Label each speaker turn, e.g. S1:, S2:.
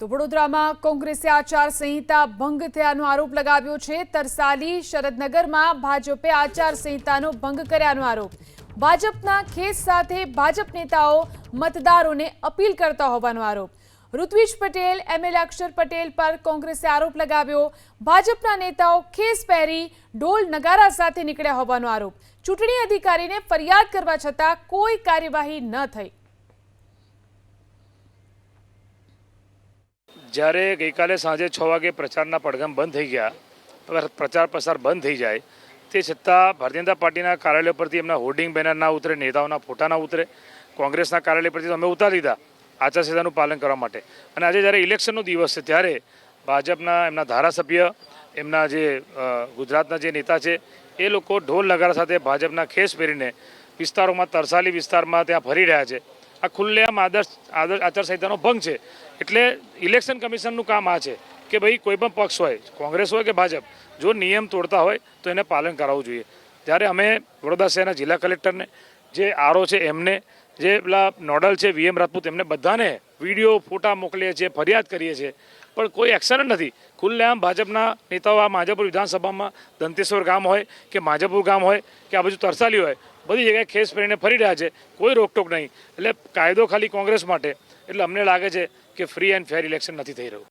S1: તો વડોદરામાં કોંગ્રેસે આચારસંહિતા ભંગ થયાનો આરોપ લગાવ્યો છે। તરસાલી શરદનગરમાં ભાજપે આચારસંહિતાનો ભંગ કર્યાનો આરોપ। ભાજપના ખેસ સાથે ભાજપ નેતાઓ મતદારોને અપીલ કરતા હોવાનો આરોપ। ઋત્વિજ પટેલ, એમએલએ અક્ષર પટેલ પર કોંગ્રેસે આરોપ લગાવ્યો। ભાજપના નેતાઓ ખેસ પહેરી ઢોલ નગારા સાથે નીકળ્યા હોવાનો આરોપ। ચૂંટણી અધિકારીને ફરિયાદ કરવા છતાં કોઈ કાર્યવાહી ન થઈ।
S2: જ્યારે ગઈકાલે સાંજે 6 વાગે પ્રચારના પડઘમ બંધ થઈ ગયા, પ્રચાર પ્રસાર બંધ થઈ જાય તે છતાં ભારતીય જનતા પાર્ટીના કાર્યાલય પરથી એમના હોર્ડિંગ બેનર ના ઉતરે, નેતાઓના ફોટા ના ઉતરે। કોંગ્રેસના કાર્યાલય પરથી અમે ઉતારી દીધા આચારસંહિતાનું પાલન કરવા માટે। અને આજે જ્યારે ઇલેક્શનનો દિવસ છે ત્યારે ભાજપના એમના ધારાસભ્ય, એમના જે ગુજરાતના જે નેતા છે એ લોકો ઢોલ નગારા સાથે ભાજપના ખેસ પહેરીને વિસ્તારોમાં, તરસાલી વિસ્તારમાં ત્યાં ફરી રહ્યા છે। આ ખુલ્લેઆમ આચારસંહિતાનો ભંગ છે। એટલે ઇલેક્શન કમિશનનું કામ આ છે કે ભાઈ કોઈ પણ પક્ષ હોય, કોંગ્રેસ હોય કે ભાજપ, જો નિયમ તોડતા હોય તો એને પાલન કરાવવું જોઈએ। ત્યારે અમે વડોદરા શહેરના જિલ્લા કલેક્ટરને, જે આરઓ છે એમને, જે પેલા નોડલ છે વીએમ રાજપૂત, એમને બધાને વિડીયો ફોટા મોકલીએ છીએ, ફરિયાદ કરીએ છીએ, પણ કોઈ એક્શન જ નથી। ખુલ્લેઆમ ભાજપના નેતાઓ આ માધાપુર વિધાનસભામાં દંતેશ્વર ગામ હોય કે માધાપુર ગામ હોય કે આ બાજુ તરસાલી હોય, બધી જગ્યાએ ખેસ પહેરીને ફરી રહ્યા છે, કોઈ રોકટોક નહીં। એટલે કાયદો ખાલી કોંગ્રેસ માટે। એટલે અમને લાગે છે કે ફ્રી એન્ડ ફેર ઇલેક્શન નથી થઈ રહ્યું।